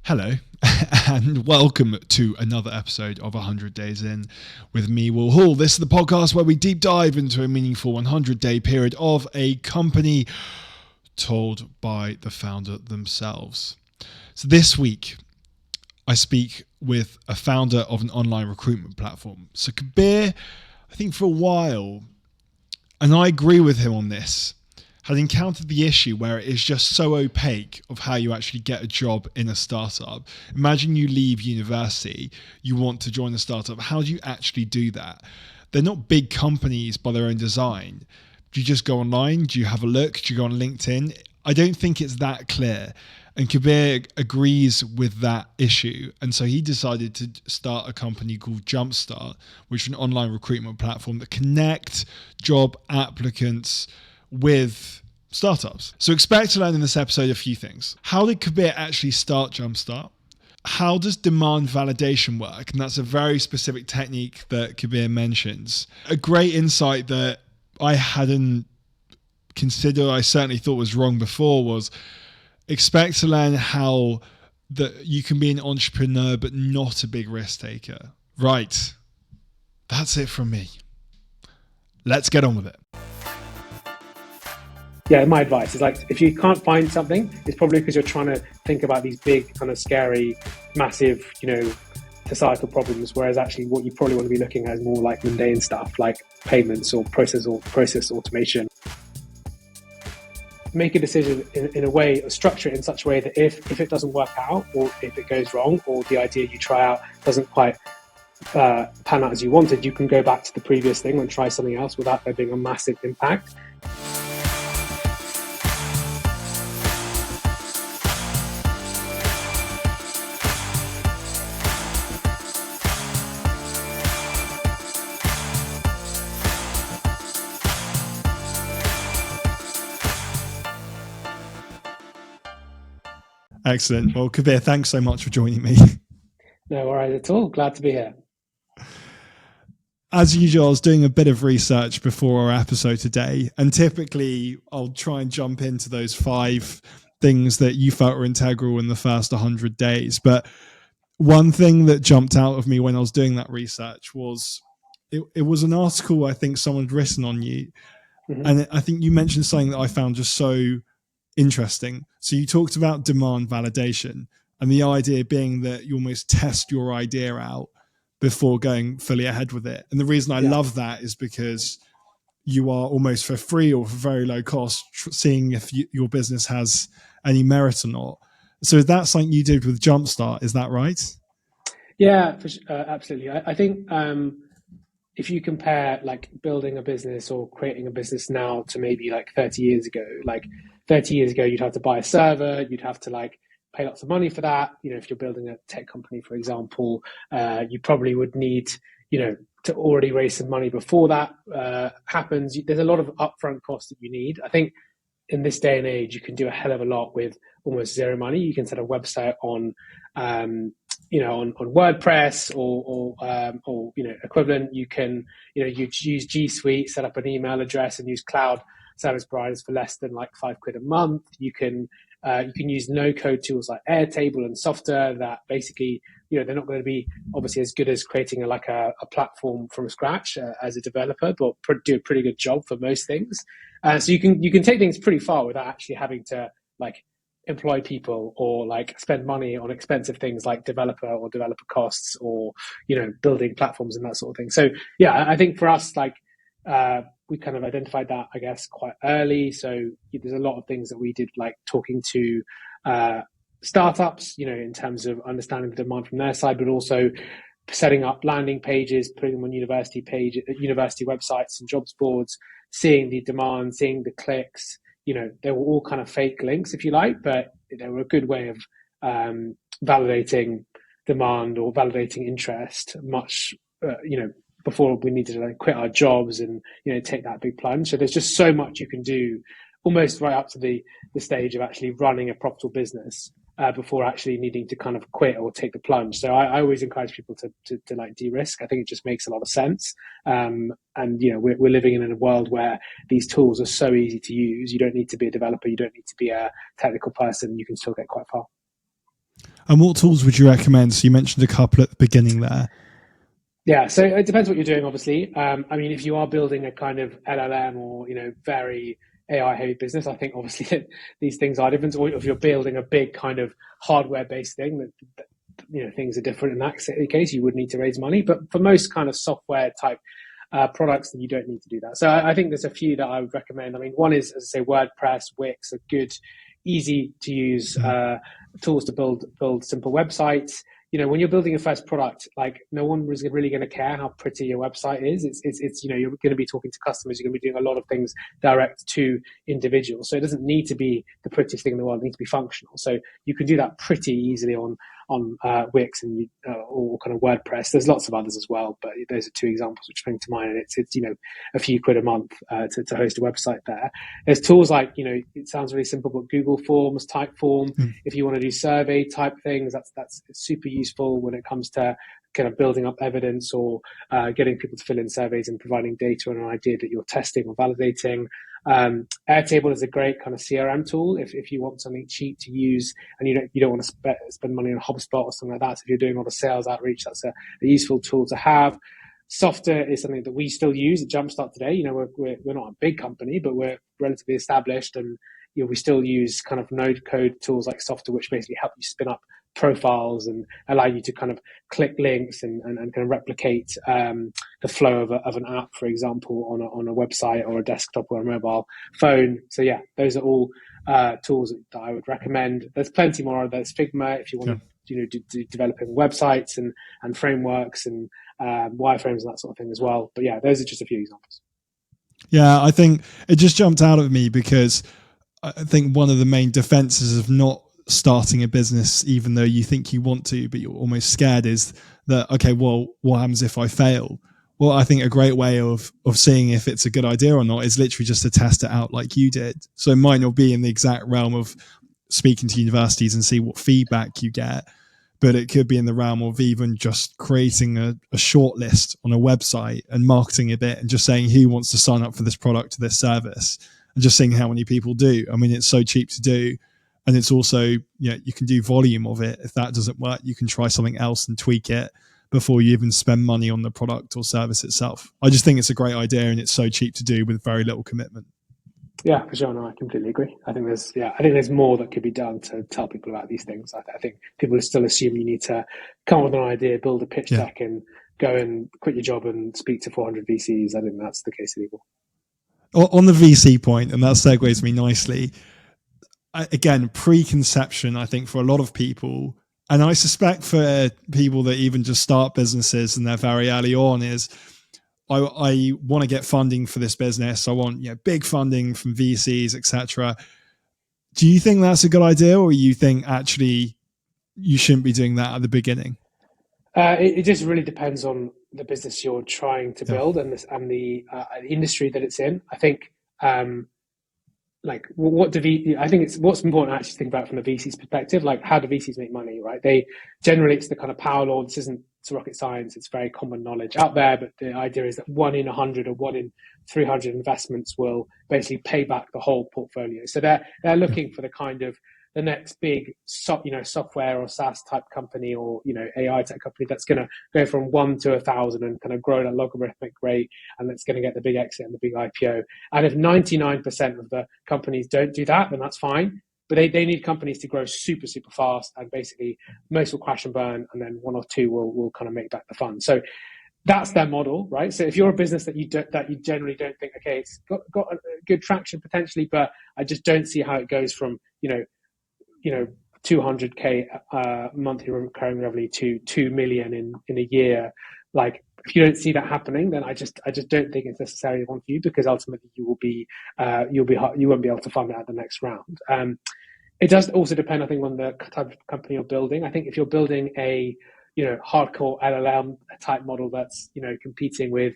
Hello, and welcome to another episode of 100 Days In with me, Will Hall. This is the podcast where we deep dive into a meaningful 100-day period of a company told by the founder themselves. So this week, I speak with a founder of an online recruitment platform. So Kabir, I think for a while, and I agree with him on this, had encountered the issue where it is just so opaque of how you actually get a job in a startup. Imagine you leave university, you want to join a startup. How do you actually do that? They're not big companies by their own design. Do you just go online? Do you have a look? Do you go on LinkedIn? I don't think it's that clear. And Kabir agrees with that issue. And so he decided to start a company called Jumpstart, which is an online recruitment platform that connects job applicants with startups. So expect to learn in this episode a few things. How did Kabir actually start Jumpstart? How does demand validation work? And that's a very specific technique that Kabir mentions. A great insight that I hadn't considered, I certainly thought was wrong before, was expect to learn how that you can be an entrepreneur but not a big risk taker. Right. That's it from me. Let's get on with it. Yeah, my advice is like, if you can't find something, it's probably because you're trying to think about these big, kind of scary, massive, societal problems. Whereas actually what you probably want to be looking at is more like mundane stuff, like payments or process automation. Make a decision in a way, or structure it in such a way that if it doesn't work out, or if it goes wrong, or the idea you try out doesn't quite pan out as you wanted, you can go back to the previous thing and try something else without there being a massive impact. Excellent. Well, Kabir, thanks so much for joining me. No worries at all. Glad to be here. As usual, I was doing a bit of research before our episode today, and typically I'll try and jump into those 5 things that you felt were integral in the first 100 days. But one thing that jumped out of me when I was doing that research was it was an article I think someone had written on you. Mm-hmm. And I think you mentioned something that I found just so interesting. So you talked about demand validation, and the idea being that you almost test your idea out before going fully ahead with it. And the reason I love that is because you are almost for free or for very low cost seeing if your business has any merit or not. So is that something you did with Jumpstart? Is that right? Yeah, absolutely. I think if you compare like building a business or creating a business now to maybe like 30 years ago, like 30 years ago, you'd have to buy a server, you'd have to like pay lots of money for that. If you're building a tech company, for example, you probably would need, to already raise some money before that happens. There's a lot of upfront costs that you need. I think in this day and age, you can do a hell of a lot with almost zero money. You can set a website on WordPress or equivalent. You can, you use G Suite, set up an email address and use cloud service providers for less than like £5 a month. You can use no-code tools like Airtable and Software that basically, they're not going to be obviously as good as creating a platform from scratch as a developer, but do a pretty good job for most things. So you can take things pretty far without actually having to like employ people or like spend money on expensive things like developer costs or, building platforms and that sort of thing. So yeah, I think for us, like, we kind of identified that, I guess, quite early. So there's a lot of things that we did, like talking to startups, in terms of understanding the demand from their side, but also setting up landing pages, putting them on university websites and jobs boards, seeing the demand, seeing the clicks. They were all kind of fake links, if you like, but they were a good way of validating demand or validating interest much, before we needed to like quit our jobs and, take that big plunge. So there's just so much you can do almost right up to the stage of actually running a profitable business before actually needing to kind of quit or take the plunge. So I always encourage people to like de-risk. I think it just makes a lot of sense. And, we're living in a world where these tools are so easy to use. You don't need to be a developer. You don't need to be a technical person. You can still get quite far. And what tools would you recommend? So you mentioned a couple at the beginning there. Yeah, so it depends what you're doing, obviously. I mean, if you are building a kind of LLM or, very AI heavy business, I think obviously these things are different. Or if you're building a big kind of hardware based thing that things are different in that case, you would need to raise money. But for most kind of software type products, then you don't need to do that. So I think there's a few that I would recommend. I mean, one is, as I say, WordPress, Wix, are good, easy to use tools to build simple websites. When you're building your first product, like no one is really going to care how pretty your website is. It's you're going to be talking to customers. You're going to be doing a lot of things direct to individuals. So it doesn't need to be the prettiest thing in the world. It needs to be functional. So you can do that pretty easily on Wix and or kind of WordPress. There's lots of others as well, but those are two examples which spring to mind. And it's a few quid a month to host a website there. There's tools like it sounds really simple, but Google Forms, Typeform. If you want to do survey type things, that's super useful when it comes to kind of building up evidence or getting people to fill in surveys and providing data and an idea that you're testing or validating. Airtable is a great kind of CRM tool if you want something cheap to use and you don't want to spend money on HubSpot or something like that. So if you're doing a lot of sales outreach, that's a useful tool to have. Softer is something that we still use at Jumpstart today. We're not a big company, but we're relatively established, and we still use kind of node code tools like Softer, which basically help you spin up profiles and allow you to kind of click links and kind of replicate the flow of an app, for example, on a website or a desktop or a mobile phone. So yeah, those are all tools that I would recommend. There's plenty more. There's Figma if you want to developing websites and frameworks and wireframes and that sort of thing as well. But yeah, those are just a few examples. Yeah, I think it just jumped out at me because I think one of the main defenses of not starting a business, even though you think you want to, but you're almost scared, is that, okay, well, what happens if I fail? Well, I think a great way of seeing if it's a good idea or not is literally just to test it out like you did. So it might not be in the exact realm of speaking to universities and see what feedback you get, but it could be in the realm of even just creating a short list on a website and marketing a bit and just saying who wants to sign up for this product or this service and just seeing how many people do. I mean, it's so cheap to do. And it's also, you can do volume of it. If that doesn't work, you can try something else and tweak it before you even spend money on the product or service itself. I just think it's a great idea and it's so cheap to do with very little commitment. Yeah, for sure. No, I completely agree. I think there's more that could be done to tell people about these things. I think people still assume you need to come up with an idea, build a pitch deck, and go and quit your job and speak to 400 VCs. I think that's the case anymore. On the VC point, and that segues me nicely. Again, preconception, I think, for a lot of people, and I suspect for people that even just start businesses and they're very early on, is I want to get funding for this business. I want big funding from VCs, etc. Do you think that's a good idea, or you think actually you shouldn't be doing that at the beginning? It just really depends on the business you're trying to build and the industry that it's in. I think. I think it's what's important actually to think about from the VC's perspective. Like, how do VCs make money, right? It's the kind of power law. This isn't rocket science. It's very common knowledge out there. But the idea is that 1 in 100 or 1 in 300 investments will basically pay back the whole portfolio. So they're looking for the kind of the next big software or SaaS type company or AI type company that's going to go from 1 to 1,000 and kind of grow at a logarithmic rate, and that's going to get the big exit and the big IPO. And if 99% of the companies don't do that, then that's fine. But they need companies to grow super, super fast, and basically most will crash and burn, and then 1 or 2 will kind of make back the fund. So that's their model, right? So if you're a business that you generally don't think, okay, it's got a good traction potentially, but I just don't see how it goes from 200K monthly recurring revenue to 2 million in a year. Like, if you don't see that happening, then I just don't think it's necessarily one for you, because ultimately you won't be able to fund it at the next round. It does also depend, I think, on the type of company you're building. I think if you're building a hardcore LLM type model that's competing with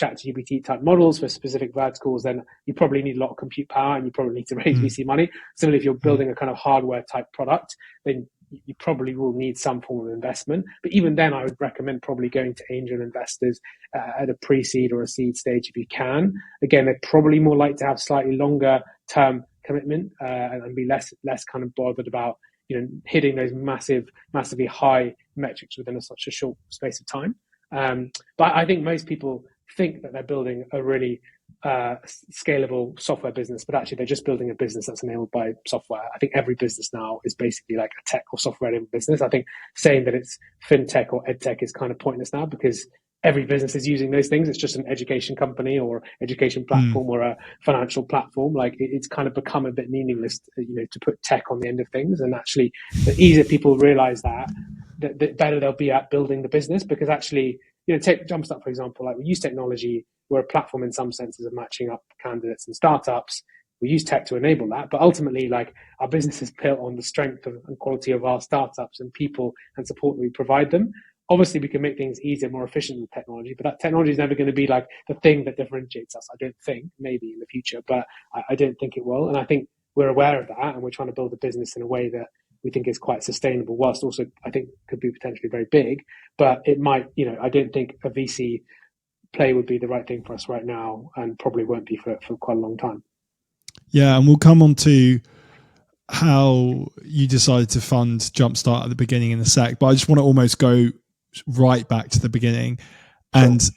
ChatGPT type models for specific verticals, then you probably need a lot of compute power and you probably need to raise VC money. Similarly, if you're building a kind of hardware type product, then you probably will need some form of investment. But even then, I would recommend probably going to angel investors at a pre-seed or a seed stage if you can. Again, they're probably more likely to have slightly longer term commitment and be less kind of bothered about hitting those massively high metrics within such a short space of time. But I think most people think that they're building a really scalable software business, but actually they're just building a business that's enabled by software. I think every business now is basically like a tech or software enabled business. I think saying that it's fintech or edtech is kind of pointless now, because every business is using those things. It's just an education company or education platform or a financial platform. Like it's kind of become a bit meaningless, to put tech on the end of things. And actually, the easier people realize that, the better they'll be at building the business. Because actually, take Jumpstart, for example. Like, we use technology. We're a platform in some senses of matching up candidates and startups. We use tech to enable that, but ultimately, like, our business is built on the strength and quality of our startups and people and support that we provide them. Obviously, we can make things easier, more efficient with technology, but that technology is never going to be like the thing that differentiates us. I don't think, maybe in the future, but I don't think it will. And I think we're aware of that, and we're trying to build a business in a way that we think is quite sustainable, whilst also I think could be potentially very big. But it might, I don't think a VC play would be the right thing for us right now, and probably won't be for quite a long time. Yeah, and we'll come on to how you decided to fund Jumpstart at the beginning in a sec, but I just want to almost go right back to the beginning and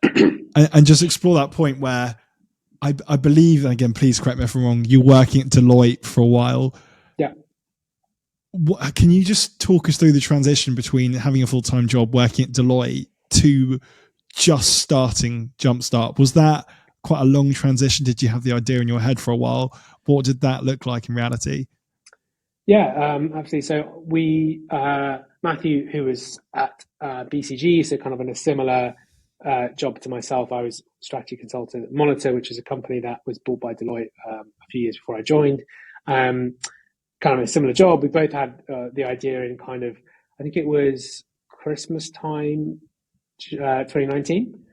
and just explore that point where I believe, and again, please correct me if I'm wrong, you're working at Deloitte for a while. Yeah. Can you just talk us through the transition between having a full-time job working at Deloitte to just starting Jumpstart? Was that quite a long transition? Did you have the idea in your head for a while? What did that look like in reality? Yeah, absolutely. So we, Matthew, who was at BCG, so kind of in a similar job to myself, I was strategy consultant at Monitor, which is a company that was bought by Deloitte a few years before I joined. Kind of a similar job. We both had the idea in kind of, I think it was Christmas time, 2019.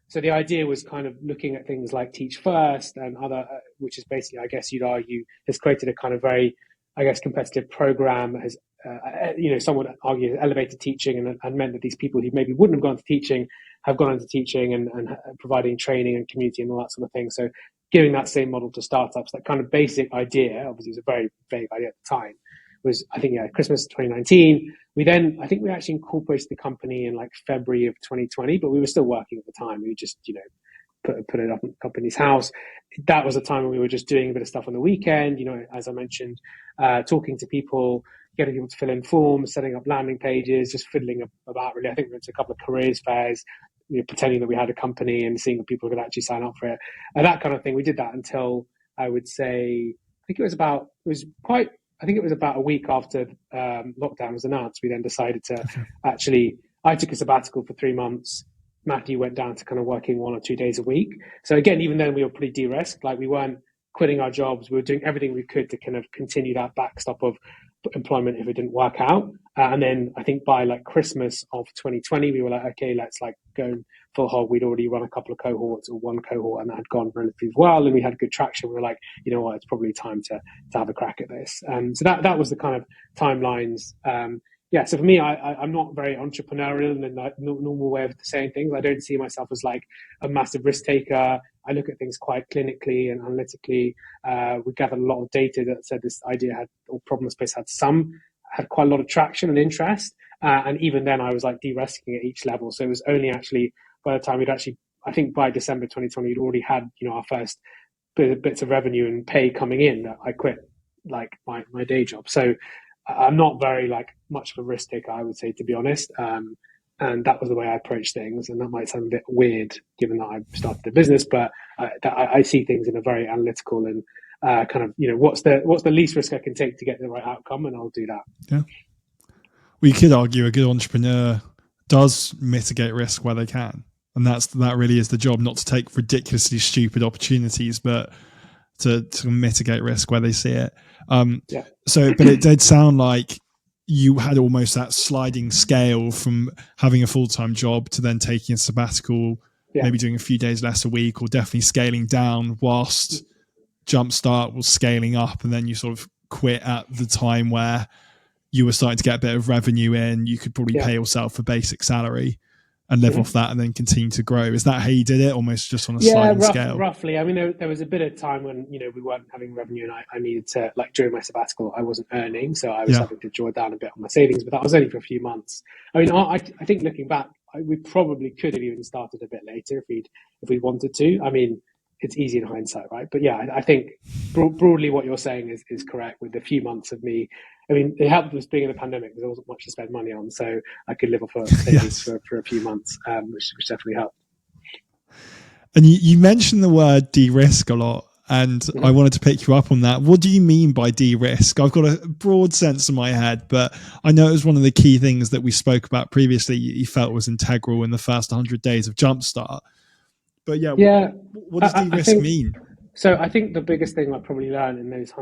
So the idea was kind of looking at things like Teach First and other, which is basically, I guess you'd argue, has created a kind of very, I guess, competitive program, has, some would argue, elevated teaching and meant that these people who maybe wouldn't have gone to teaching have gone into teaching and providing training and community and all that sort of thing. So giving that same model to startups, that kind of basic idea, obviously it was a very vague idea at the time, was, I think, Christmas 2019. We then, I think we actually incorporated the company in like February of 2020, but we were still working at the time. We just, put it up in the company's house. That was a time when we were just doing a bit of stuff on the weekend, as I mentioned, talking to people, getting people to fill in forms, setting up landing pages, just fiddling about, really. I think we went to a couple of careers fairs, pretending that we had a company and seeing if people could actually sign up for it. And that kind of thing. We did that until, I would say, I think it was about a week after lockdown was announced. We then decided to actually, I took a sabbatical for 3 months. Matthew went down to kind of working 1 or 2 days a week. So again, even then we were pretty de-risked. Like, we weren't quitting our jobs. We were doing everything we could to kind of continue that backstop of employment if it didn't work out. And then I think by like Christmas of 2020, we were like, okay, let's like go full hog. We'd already run a couple of cohorts, or one cohort, and that had gone relatively well, and we had good traction. We were like, you know what, it's probably time to have a crack at this. So that was the kind of timelines. So for me, I'm not very entrepreneurial in the normal way of saying things. I don't see myself as like a massive risk taker. I look at things quite clinically and analytically. We gathered a lot of data that said this idea or problem space had quite a lot of traction and interest. And even then I was like de-risking at each level. So it was only actually by the time I think by December 2020, we'd already had, our first bits of revenue and pay coming in, that I quit like my day job. So I'm not very like much of a risk taker, I would say, to be honest. And that was the way I approached things. And that might sound a bit weird given that I started the business, but I see things in a very analytical and kind of, what's the least risk I can take to get the right outcome, and I'll do that. Yeah. We could argue a good entrepreneur does mitigate risk where they can. And that really is the job, not to take ridiculously stupid opportunities, but to mitigate risk where they see it. So, but it did sound like you had almost that sliding scale from having a full-time job to then taking a sabbatical, maybe doing a few days less a week, or definitely scaling down whilst Jumpstart was scaling up. And then you sort of quit at the time where you were starting to get a bit of revenue in. You could probably pay yourself a basic salary. and live off that and then continue to grow. Is that how you did it, almost just on a sliding scale? Roughly. I mean, there was a bit of time when, we weren't having revenue, and I needed to, like, during my sabbatical, I wasn't earning, so I was having to draw down a bit on my savings, but that was only for a few months. I mean, I think looking back, we probably could have even started a bit later if we wanted to. I mean, it's easy in hindsight, right? But yeah, I think broadly what you're saying is correct. With a few months of me, I mean, it helped with being in a pandemic because there wasn't much to spend money on, so I could live off of savings for a few months, which definitely helped. And you mentioned the word de-risk a lot, and I wanted to pick you up on that. What do you mean by de-risk? I've got a broad sense in my head, but I know it was one of the key things that we spoke about previously you felt was integral in the first 100 days of Jumpstart. But what does de-risk mean? So I think the biggest thing I probably learned in those,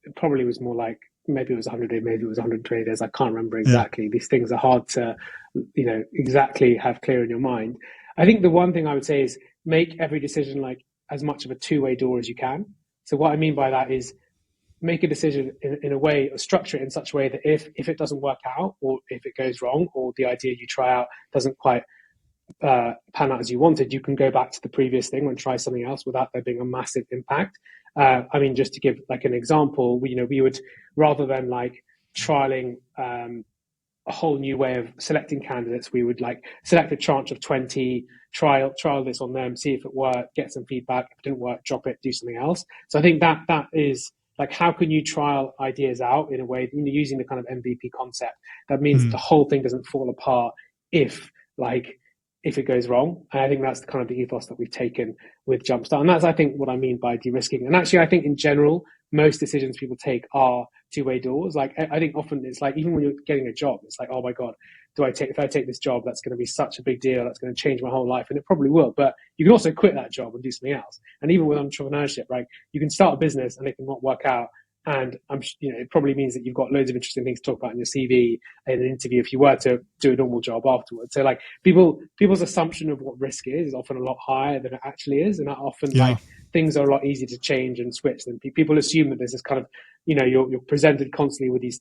it probably was more like, maybe it was 100 days, maybe it was 120 days. I can't remember exactly. These things are hard to, exactly have clear in your mind. I think the one thing I would say is make every decision like as much of a two-way door as you can. So what I mean by that is make a decision in a way, or structure it in such a way that if it doesn't work out, or if it goes wrong, or the idea you try out doesn't quite pan out as you wanted, you can go back to the previous thing and try something else without there being a massive impact. I mean, just to give like an example, we would, rather than like trialing a whole new way of selecting candidates, we would like select a tranche of 20, trial this on them, see if it worked, get some feedback. If it didn't work, drop it, do something else. So I think that is like, how can you trial ideas out in a way, using the kind of MVP concept that means the whole thing doesn't fall apart if it goes wrong. And I think that's the kind of the ethos that we've taken with Jumpstart. And that's, I think, what I mean by de-risking. And actually, I think in general, most decisions people take are two-way doors. Like, I think often it's like, even when you're getting a job, it's like, oh my God, if I take this job, that's going to be such a big deal. That's going to change my whole life. And it probably will. But you can also quit that job and do something else. And even with entrepreneurship, right, you can start a business and it can not work out. And it probably means that you've got loads of interesting things to talk about in your CV in an interview if you were to do a normal job afterwards. So like people's assumption of what risk is often a lot higher than it actually is, and that often like things are a lot easier to change and switch than people assume that there's this kind of you're presented constantly with these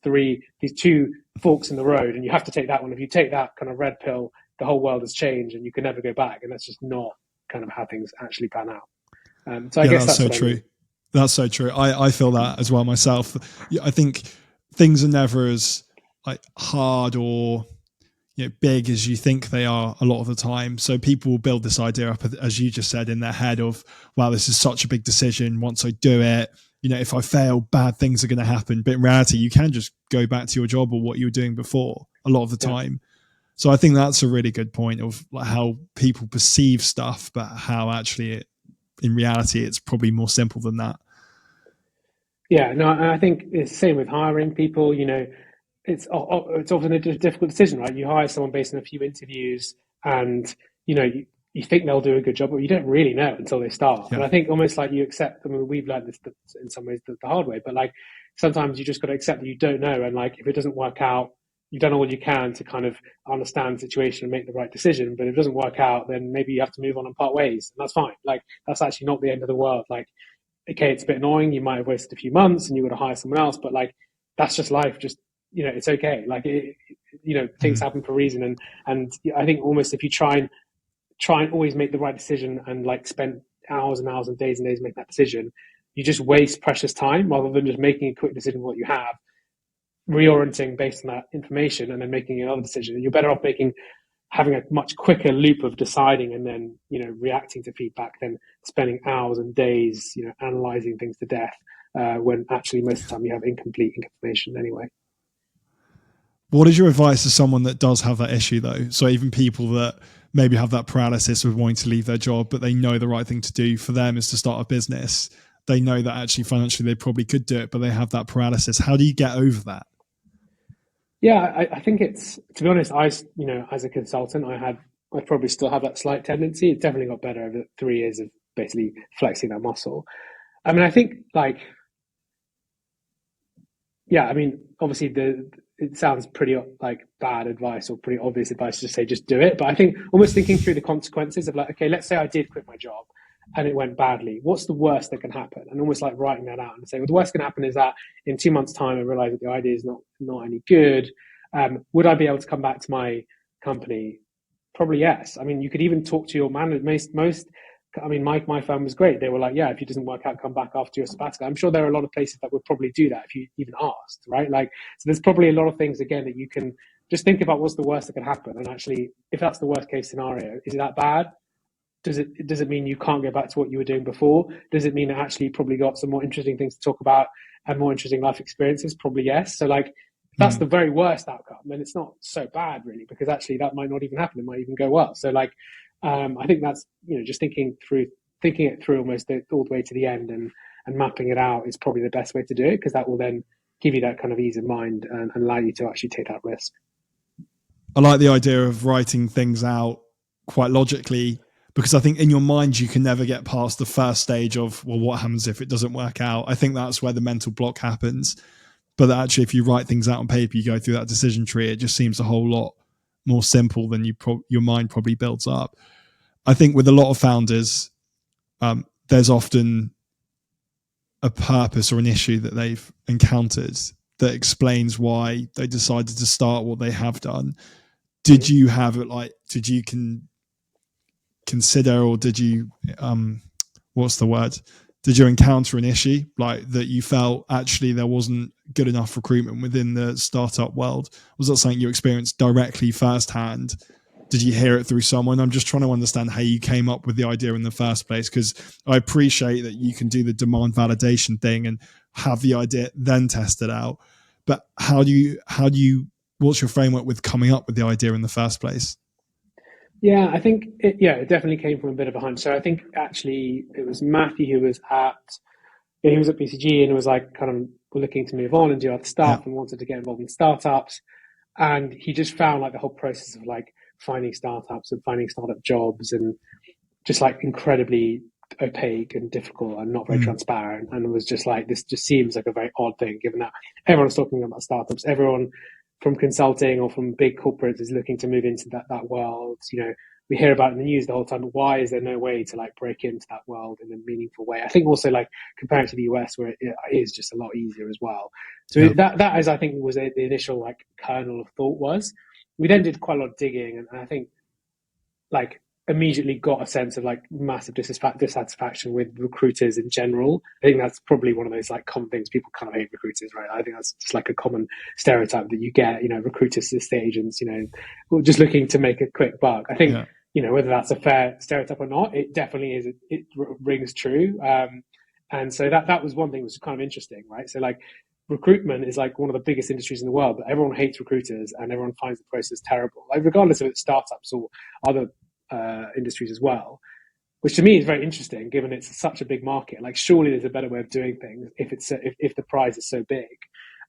two forks in the road, and you have to take that one. If you take that kind of red pill, the whole world has changed and you can never go back, and that's just not kind of how things actually pan out. So I guess that's so true. I mean. That's so true. I feel that as well myself. I think things are never as like hard or big as you think they are a lot of the time. So people will build this idea up, as you just said, in their head of, wow, this is such a big decision. Once I do it, if I fail, bad things are going to happen. But in reality, you can just go back to your job or what you were doing before a lot of the time. So I think that's a really good point of like how people perceive stuff, but how actually in reality, it's probably more simple than that. Yeah, no, I think it's the same with hiring people. It's often a difficult decision, right? You hire someone based on a few interviews, and you think they'll do a good job, but you don't really know until they start. Yeah. And I think almost like you accept. I mean, we've learned this in some ways the hard way, but like sometimes you just got to accept that you don't know, and like if it doesn't work out, you've done all you can to kind of understand the situation and make the right decision. But if it doesn't work out, then maybe you have to move on and part ways, and that's fine. Like that's actually not the end of the world. Like, okay, it's a bit annoying. You might have wasted a few months and you would have hired someone else, but like that's just life. Just it's okay. Like things happen for a reason, and I think almost if you try and always make the right decision and like spend hours and hours and days making that decision, you just waste precious time rather than just making a quick decision what you have, reorienting based on that information, and then making another decision. And you're better off having a much quicker loop of deciding and then reacting to feedback than spending hours and days analyzing things to death when actually most of the time you have incomplete information anyway. What is your advice to someone that does have that issue though? So even people that maybe have that paralysis of wanting to leave their job, but they know the right thing to do for them is to start a business. They know that actually financially they probably could do it, but they have that paralysis. How do you get over that? Yeah, I think it's, to be honest, as a consultant, I probably still have that slight tendency. It's definitely got better over 3 years of basically flexing that muscle. I mean, I think obviously it sounds pretty like bad advice or pretty obvious advice to say, just do it. But I think almost thinking through the consequences of like, okay, let's say I did quit my job and it went badly. What's the worst that can happen? And almost like writing that out and saying, well, the worst can happen is that in 2 months' time, I realize that the idea is not any good. Would I be able to come back to my company probably yes. I mean, you could even talk to your manager. I mean, my firm was great. They were like, yeah, if it doesn't work out, come back after your sabbatical. I'm sure there are a lot of places that would probably do that if you even asked, right? Like, so there's probably a lot of things, again, that you can just think about what's the worst that could happen. And actually, if that's the worst case scenario, is it that bad? Does it mean you can't go back to what you were doing before? Does it mean that actually you probably got some more interesting things to talk about and more interesting life experiences? Probably yes. So like, that's the very worst outcome, then it's not so bad really, because actually that might not even happen. It might even go well. So like, I think that's, just thinking it through almost all the way to the end and mapping it out is probably the best way to do it, because that will then give you that kind of ease of mind and allow you to actually take that risk. I like the idea of writing things out quite logically, because I think in your mind you can never get past the first stage of, well, what happens if it doesn't work out? I think that's where the mental block happens. But actually, if you write things out on paper, you go through that decision tree, it just seems a whole lot more simple than your mind probably builds up. I think with a lot of founders, there's often a purpose or an issue that they've encountered that explains why they decided to start what they have done. Did you have it like, did you consider, or did you, what's the word? Did you encounter an issue like that you felt actually there wasn't good enough recruitment within the startup world? Was that something you experienced directly firsthand? Did you hear it through someone? I'm just trying to understand how you came up with the idea in the first place, because I appreciate that you can do the demand validation thing and have the idea, then test it out. But how do you, what's your framework with coming up with the idea in the first place? Yeah, I think it definitely came from a bit of a hunch. So I think actually it was Matthew who was he was at BCG and was like kind of looking to move on and do other stuff and wanted to get involved in startups. And he just found like the whole process of like finding startups and finding startup jobs and just like incredibly opaque and difficult and not very transparent. And it was just like, this just seems like a very odd thing, given that everyone's talking about startups. Everyone from consulting or from big corporates is looking to move into that world. We hear about it in the news the whole time, but why is there no way to like break into that world in a meaningful way? I think also like compared to the US, where it is just a lot easier as well. So that is, I think, was the initial like kernel of thought was. We then did quite a lot of digging, and I think like immediately got a sense of like massive dissatisfaction with recruiters in general. I think that's probably one of those like common things. People kind of hate recruiters, right? I think that's just like a common stereotype that you get, recruiters, estate agents, just looking to make a quick buck. I think, whether that's a fair stereotype or not, it definitely is. It rings true. And so that was one thing that was kind of interesting, right? So like recruitment is like one of the biggest industries in the world, but everyone hates recruiters and everyone finds the process terrible. Like regardless of it's startups or other industries as well, which to me is very interesting given it's such a big market. Like surely there's a better way of doing things if the prize is so big.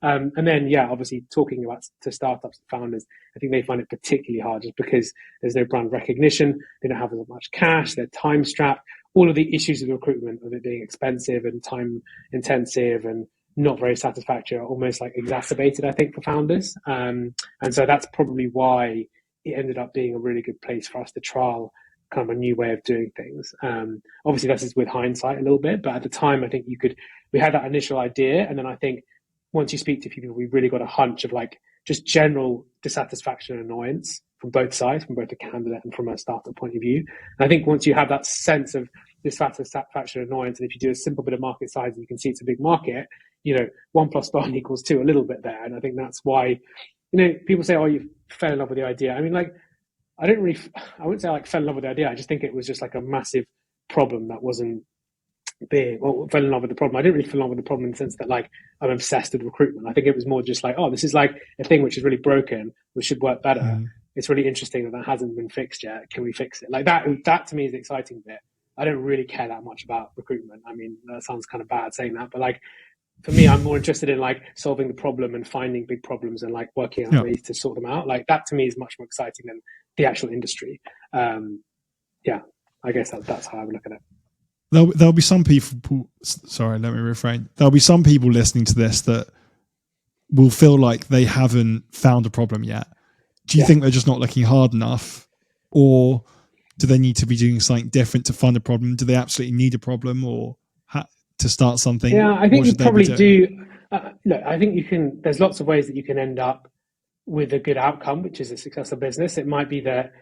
And then obviously talking about to startups and founders, I think they find it particularly hard just because there's no brand recognition, they don't have as much cash, they're time strapped, all of the issues with recruitment of it being expensive and time intensive and not very satisfactory are almost like exacerbated, I think, for founders. And so that's probably why it ended up being a really good place for us to trial kind of a new way of doing things. Obviously, this is with hindsight a little bit, but at the time, I think we had that initial idea. And then I think once you speak to people, we really got a hunch of like just general dissatisfaction and annoyance from both sides, from both the candidate and from a startup point of view. And I think once you have that sense of dissatisfaction and annoyance, and if you do a simple bit of market size and you can see it's a big market, 1 + 1 = 2 a little bit there. And I think that's why, people say, oh, you fell in love with the idea. I mean, like, I wouldn't say like fell in love with the idea. I just think it was just like a massive problem that wasn't big. Well, fell in love with the problem. I didn't really fall in love with the problem in the sense that like I'm obsessed with recruitment. I think it was more just like, oh, this is like a thing which is really broken, which should work better. It's really interesting that hasn't been fixed yet. Can we fix it? Like that to me is the exciting bit. I don't really care that much about recruitment. I mean, that sounds kind of bad saying that, but like, for me, I'm more interested in like solving the problem and finding big problems and like working out ways to sort them out. Like that to me is much more exciting than the actual industry. I guess that's how I would look at it. There'll be some people, sorry, let me refrain. There'll be some people listening to this that will feel like they haven't found a problem yet. Do you think they're just not looking hard enough, or do they need to be doing something different to find a problem? Do they absolutely need a problem or to start something? Yeah, I think you probably do. Look, I think there's lots of ways that you can end up with a good outcome, which is a successful business. It might be that,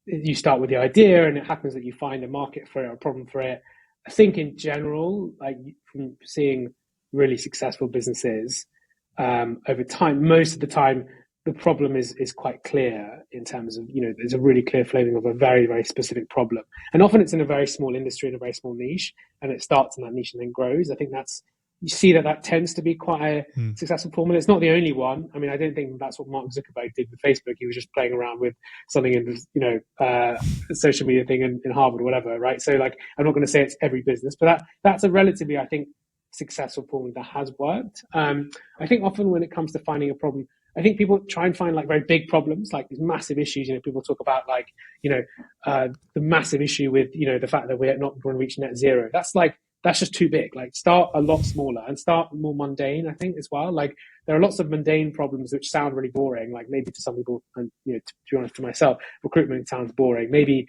you start with the idea, and it happens that you find a market for it or a problem for it. I think in general, like from seeing really successful businesses over time, most of the time the problem is quite clear in terms of, there's a really clear flavouring of a very, very specific problem. And often it's in a very small industry, in a very small niche, and it starts in that niche and then grows. I think you see that tends to be quite a successful formula. It's not the only one. I mean, I don't think that's what Mark Zuckerberg did with Facebook. He was just playing around with something in, social media thing in Harvard or whatever, right? So like, I'm not going to say it's every business, but that's a relatively, I think, successful formula that has worked. I think often when it comes to finding a problem, I think people try and find like very big problems, like these massive issues. People talk about like, the massive issue with, the fact that we're not going to reach net zero. That's just too big. Like start a lot smaller and start more mundane, I think, as well. Like there are lots of mundane problems which sound really boring, like maybe to some people, and to be honest, to myself, recruitment sounds boring. Maybe,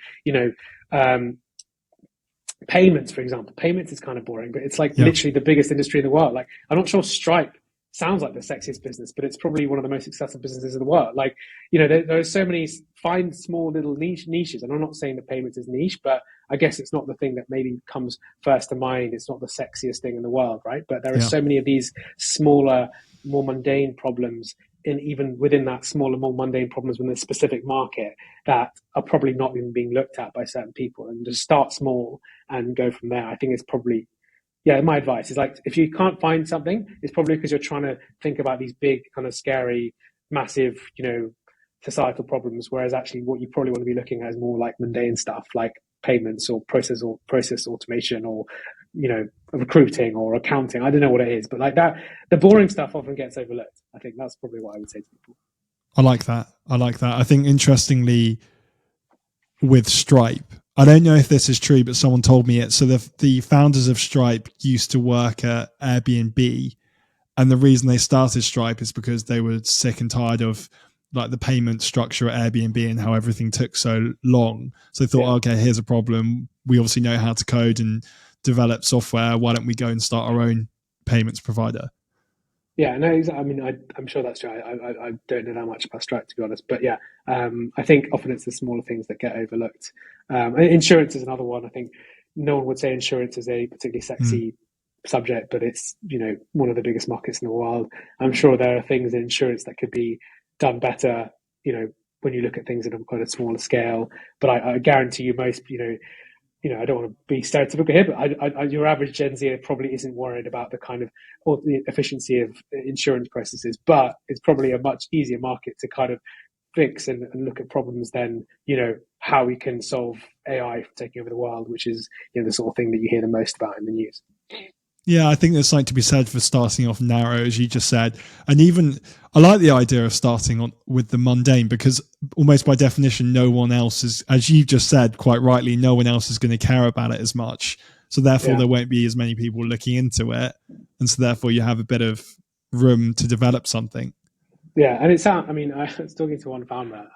payments, for example. Payments is kind of boring, but it's like literally the biggest industry in the world. Like I'm not sure Stripe sounds like the sexiest business, but it's probably one of the most successful businesses in the world. Like, there are so many, find small little niches. And I'm not saying that payments is niche, but I guess it's not the thing that maybe comes first to mind. It's not the sexiest thing in the world, right? But there are so many of these smaller, more mundane problems, and even within that smaller, more mundane problems within a specific market that are probably not even being looked at by certain people. And just start small and go from there. I think it's probably, my advice is like, if you can't find something, it's probably because you're trying to think about these big kind of scary, massive, societal problems. Whereas actually what you probably want to be looking at is more like mundane stuff, like payments or process automation or, recruiting or accounting. I don't know what it is, but like that, the boring stuff often gets overlooked. I think that's probably what I would say to people. I like that. I think interestingly with Stripe, I don't know if this is true, but someone told me it. So the founders of Stripe used to work at Airbnb, and the reason they started Stripe is because they were sick and tired of like the payment structure at Airbnb and how everything took so long. So they thought, okay, here's a problem. We obviously know how to code and develop software. Why don't we go and start our own payments provider? Yeah, no, I mean, I'm sure that's true. I don't know that much about Stripe, to be honest. But I think often it's the smaller things that get overlooked. Insurance is another one. I think no one would say insurance is a particularly sexy subject, but it's, one of the biggest markets in the world. I'm sure there are things in insurance that could be done better, when you look at things on a smaller scale. But I guarantee you most, I don't want to be stereotypical here, but your average Gen Z probably isn't worried about the kind of or the efficiency of insurance processes, but it's probably a much easier market to kind of fix and look at problems than, how we can solve AI taking over the world, which is, the sort of thing that you hear the most about in the news. Yeah, I think there's something to be said for starting off narrow, as you just said. And even I like the idea of starting on with the mundane, because almost by definition, no one else is, as you just said quite rightly, no one else is going to care about it as much. So therefore, there won't be as many people looking into it. And so therefore, you have a bit of room to develop something. Yeah, and I was talking to one founder,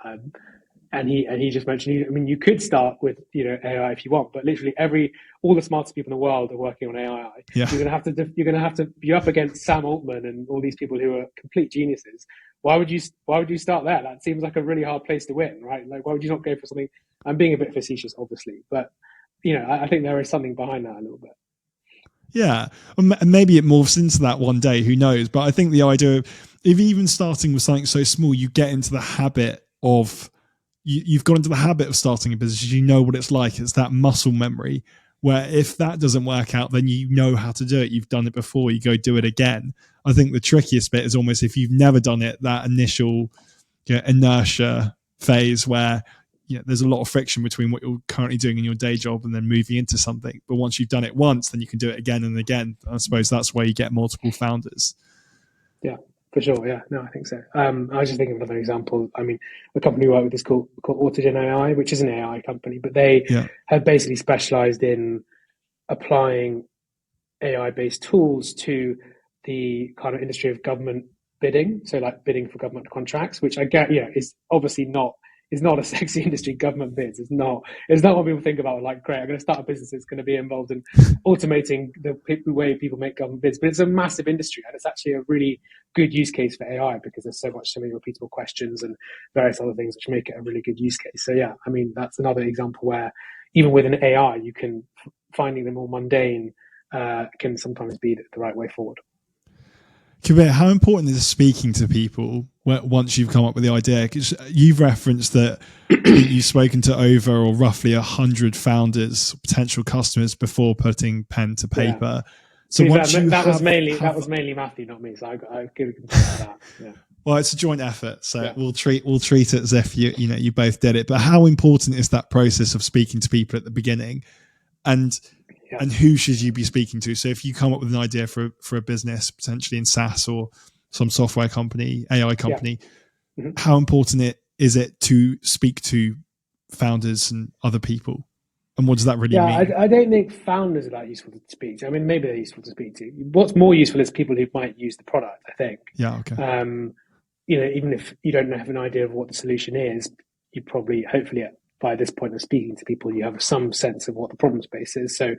and he just mentioned, you could start with, AI if you want, but literally all the smartest people in the world are working on AI. Yeah. You're going to have to be up against Sam Altman and all these people who are complete geniuses. Why would you start there? That seems like a really hard place to win, right? Like, why would you not go for something? I'm being a bit facetious, obviously, but I think there is something behind that a little bit. Yeah, and maybe it morphs into that one day, who knows? But I think the idea of, if even starting with something so small, you get into the habit of, you've got into the habit of starting a business, you know what it's like. It's that muscle memory where if that doesn't work out, then you know how to do it. You've done it before, you go do it again. I think the trickiest bit is almost if you've never done it, that initial inertia phase where there's a lot of friction between what you're currently doing in your day job and then moving into something. But once you've done it once, then you can do it again and again. I suppose that's where you get multiple founders. Yeah. For sure, yeah. No, I think so. I was just thinking of another example. A company we work with is called Autogen AI, which is an AI company, but they have basically specialized in applying AI-based tools to the kind of industry of government bidding. So like bidding for government contracts, which I get, is obviously not is not a sexy industry. Government bids is not. It's not what people think about. Like, great, I'm going to start a business that's going to be involved in automating the way people make government bids. But it's a massive industry, and it's actually a really good use case for AI because there's so many repeatable questions and various other things which make it a really good use case. So yeah, I mean, that's another example where even with an AI, you can finding the more mundane can sometimes be the right way forward. Kabir, how important is speaking to people once you've come up with the idea? Because you've referenced that you've spoken to over or roughly 100 founders, potential customers, before putting pen to paper. Yeah. So that was mainly Matthew, not me. So I give a complaint to that. Yeah. Well, it's a joint effort, so yeah. we'll treat it as if you both did it. But how important is that process of speaking to people at the beginning, and who should you be speaking to? So if you come up with an idea for a business, potentially in SaaS or some software company, AI company, how important is it to speak to founders and other people? And what does that really mean? I don't think founders are that useful to speak to. I mean, maybe they're useful to speak to. What's more useful is people who might use the product, I think. Yeah, okay. Even if you don't have an idea of what the solution is, you probably, hopefully, by this point of speaking to people, you have some sense of what the problem space is. So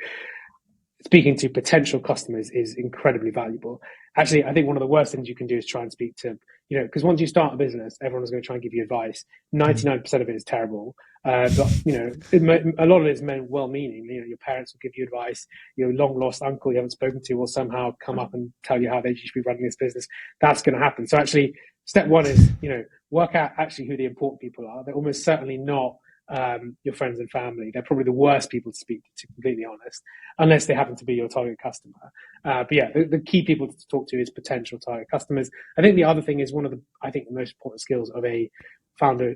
speaking to potential customers is incredibly valuable. Actually, I think one of the worst things you can do is try and speak to, because once you start a business, everyone is going to try and give you advice. 99% of it is terrible. But, a lot of it is well-meaning. Your parents will give you advice. Your long-lost uncle you haven't spoken to will somehow come up and tell you how they should be running this business. That's going to happen. So actually, step one is, work out actually who the important people are. They're almost certainly not your friends and family. They're probably the worst people to speak to, completely honest, unless they happen to be your target customer. But yeah, the key people to talk to is potential target customers. I think the other thing is the most important skills of a founder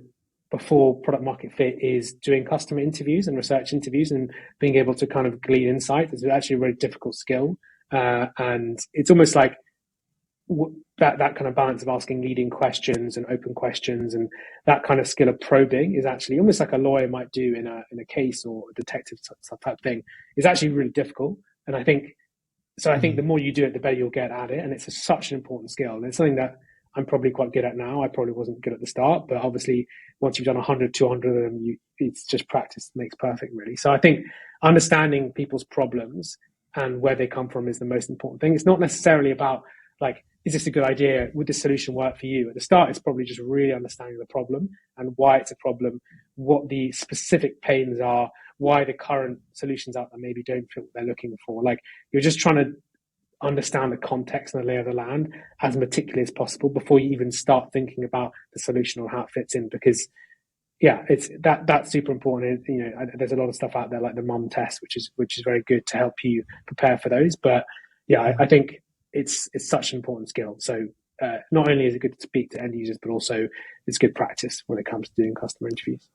before product market fit is doing customer interviews and research interviews and being able to kind of glean insight. It's actually a very difficult skill. And it's almost like that kind of balance of asking leading questions and open questions and that kind of skill of probing is actually almost like a lawyer might do in a case or a detective type thing. It's actually really difficult. And I think the more you do it, the better you'll get at it. And it's such an important skill. And it's something that I'm probably quite good at now. I probably wasn't good at the start, but obviously once you've done 100, 200 of them, it's just practice makes perfect, really. So I think understanding people's problems and where they come from is the most important thing. It's not necessarily about like, is this a good idea? Would this solution work for you? At the start, it's probably just really understanding the problem and why it's a problem, what the specific pains are, why the current solutions out there maybe don't fit what they're looking for. Like, you're just trying to understand the context and the lay of the land as meticulously as possible before you even start thinking about the solution or how it fits in. Because it's that's super important. There's a lot of stuff out there like the mum test, which is very good to help you prepare for those. But yeah, I think it's such an important skill. So not only is it good to speak to end users, but also it's good practice when it comes to doing customer interviews.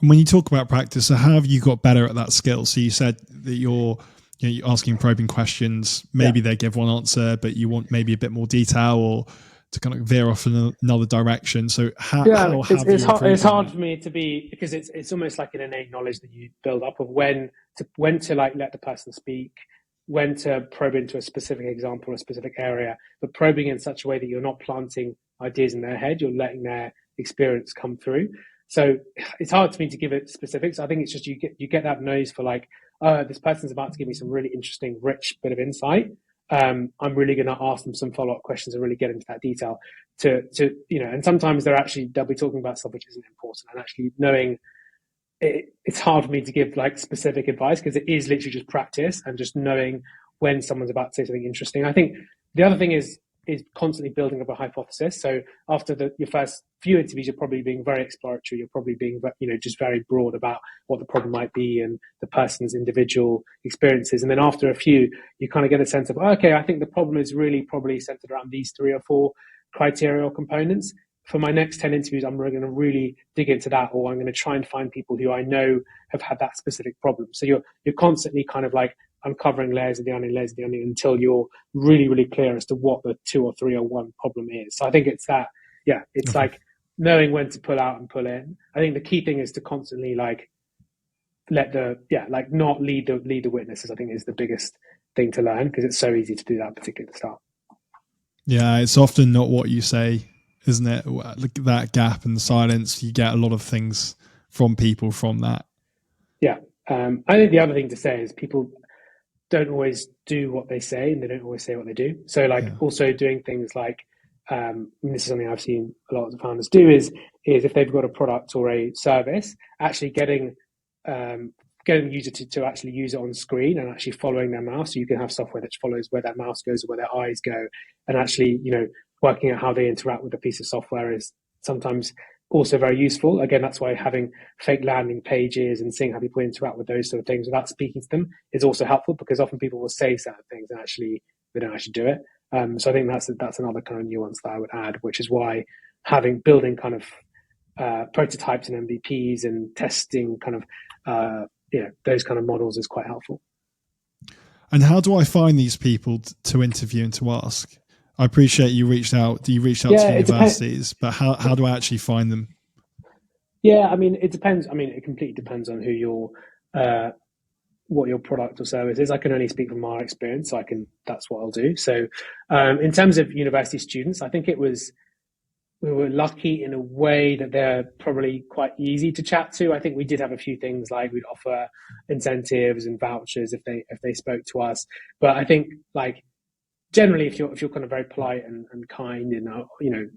And when you talk about practice, so how have you got better at that skill? So you said that you're asking probing questions. Maybe they give one answer, but you want maybe a bit more detail or to kind of veer off in another direction. So it's hard for me to be, because it's almost like an innate knowledge that you build up of when to like let the person speak, when to probe into a specific example, a specific area, but probing in such a way that you're not planting ideas in their head, you're letting their experience come through. So it's hard for me to give it specifics. I think it's just you get that nose for like, this person's about to give me some really interesting, rich bit of insight. I'm really going to ask them some follow-up questions and really get into that detail and sometimes they'll be talking about stuff which isn't important, and actually knowing it's hard for me to give like specific advice because it is literally just practice and just knowing when someone's about to say something interesting. I think the other thing is constantly building up a hypothesis. So after your first few interviews, you're probably being very exploratory. You're probably being, just very broad about what the problem might be and the person's individual experiences. And then after a few, you kind of get a sense of, okay, I think the problem is really probably centered around these 3 or 4 criteria or components. For my next 10 interviews, I'm going to really dig into that, or I'm going to try and find people who I know have had that specific problem. So you're constantly kind of like uncovering layers of the onion until you're really, really clear as to what the 2 or 3 or 1 problem is. So I think it's that, it's like knowing when to pull out and pull in. I think the key thing is to constantly like not lead the witnesses, I think is the biggest thing to learn, because it's so easy to do that, particularly at the start. Yeah, it's often not what you say, isn't it? That gap and the silence, you get a lot of things from people from that. Yeah. I think the other thing to say is people don't always do what they say, and they don't always say what they do. So also doing things like, and this is something I've seen a lot of the founders do, is if they've got a product or a service, actually getting the user to actually use it on screen and actually following their mouse. So you can have software that follows where their mouse goes or where their eyes go, and actually, working out how they interact with a piece of software is sometimes also very useful. Again, that's why having fake landing pages and seeing how people interact with those sort of things without speaking to them is also helpful, because often people will say certain things and actually they don't actually do it. So I think that's another kind of nuance that I would add, which is why building kind of prototypes and MVPs and testing kind of those kind of models is quite helpful. And how do I find these people to interview and to ask? I appreciate you reached out. You reached out to universities, but how do I actually find them? Yeah, I mean, it depends. I mean, it completely depends on who what your product or service is. I can only speak from our experience, so that's what I'll do. So, in terms of university students, I think we were lucky in a way that they're probably quite easy to chat to. I think we did have a few things like we'd offer incentives and vouchers if they spoke to us. But I think generally, if you're kind of very polite and kind and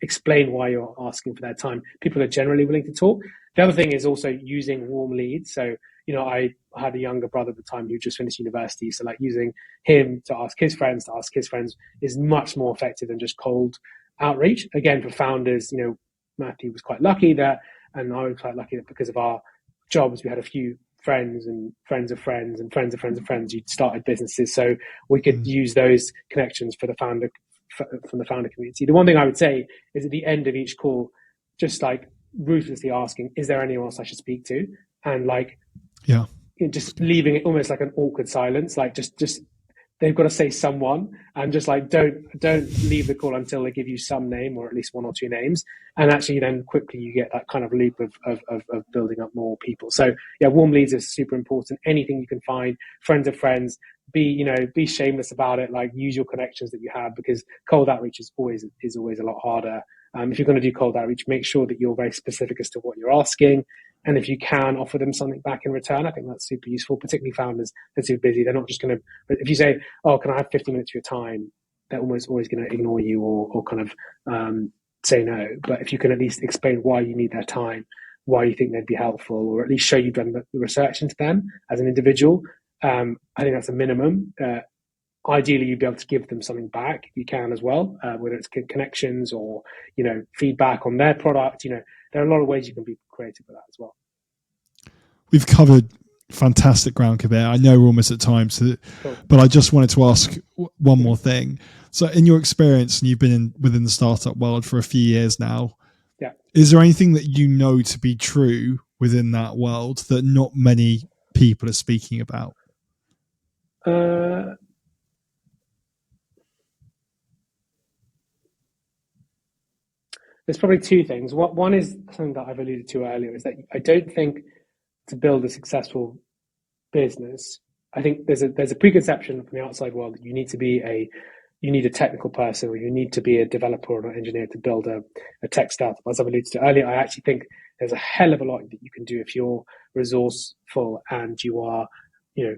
explain why you're asking for their time, people are generally willing to talk. The other thing is also using warm leads. So I had a younger brother at the time who just finished university, so using him to ask his friends is much more effective than just cold outreach. Again, for founders, Matthew was quite lucky that, and I was quite lucky that because of our jobs, we had a few friends and friends of friends and friends of friends of friends who'd started businesses, so we could use those connections for the founder from the founder community. The one thing I would say is at the end of each call, just ruthlessly asking, is there anyone else I should speak to? And just leaving it almost like an awkward silence, just they've got to say someone, and just don't leave the call until they give you some name or at least one or two names. And actually then quickly you get that kind of loop of building up more people. So yeah, warm leads is super important. Anything you can find, friends of friends, be shameless about it. Use your connections that you have, because cold outreach is always a lot harder. If you're going to do cold outreach, make sure that you're very specific as to what you're asking. And if you can offer them something back in return, I think that's super useful, particularly founders. They're too busy. They're not just going to, if you say, oh, can I have 15 minutes of your time? They're almost always going to ignore you or kind of say no. But if you can at least explain why you need their time, why you think they'd be helpful, or at least show you've done the research into them as an individual, I think that's a minimum. Ideally, you'd be able to give them something back if you can as well, whether it's connections or, feedback on their product. There are a lot of ways you can be creative with that as well. We've covered fantastic ground, Kabir. I know we're almost at time, cool. But I just wanted to ask one more thing. So in your experience, and you've been within the startup world for a few years now, is there anything that you know to be true within that world that not many people are speaking about? There's probably two things. One is something that I've alluded to earlier, is that I don't think to build a successful business, I think there's a preconception from the outside world that you need a technical person, or you need to be a developer or an engineer to build a tech startup. As I've alluded to earlier, I actually think there's a hell of a lot that you can do if you're resourceful and you are,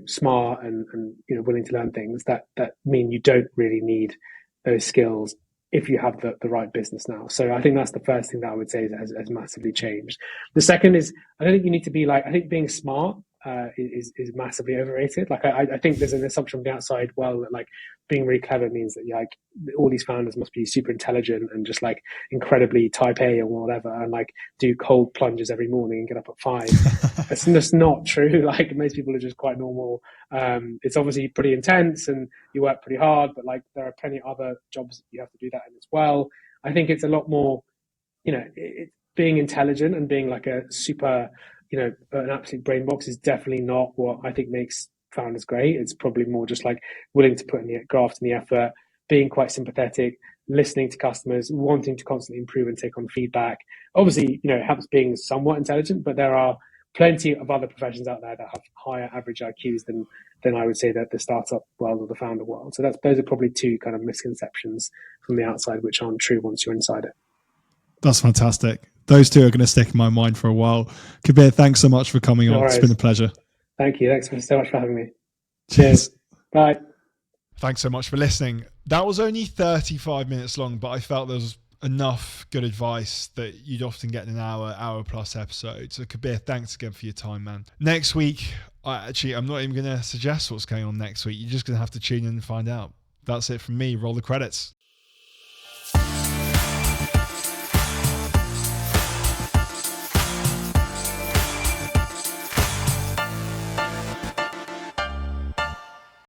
smart and willing to learn things that mean you don't really need those skills if you have the right business now. So I think that's the first thing that I would say has massively changed. The second is, I don't think you need to be I think being smart is massively overrated. I think there's an assumption from the outside, that being really clever means that all these founders must be super intelligent and just incredibly type A or whatever, and do cold plunges every morning and get up at 5. It's just not true. Most people are just quite normal. It's obviously pretty intense and you work pretty hard, but there are plenty of other jobs that you have to do that in as well. I think it's a lot more, being intelligent and being a super, an absolute brain box is definitely not what I think makes founders great. It's probably more just willing to put in the graft and the effort, being quite sympathetic, listening to customers, wanting to constantly improve and take on feedback. Obviously, it helps being somewhat intelligent, but there are plenty of other professions out there that have higher average IQs than I would say that the startup world or the founder world. So those are probably two kind of misconceptions from the outside which aren't true once you're inside it. That's fantastic. Those two are going to stick in my mind for a while. Kabir, thanks so much for coming on. It's been a pleasure. Thank you. Thanks so much for having me. Cheers. Bye. Thanks so much for listening. That was only 35 minutes long, but I felt there was enough good advice that you'd often get in an hour plus episode. So Kabir, thanks again for your time, man. Next week, I'm not even going to suggest what's going on next week. You're just going to have to tune in and find out. That's it from me. Roll the credits.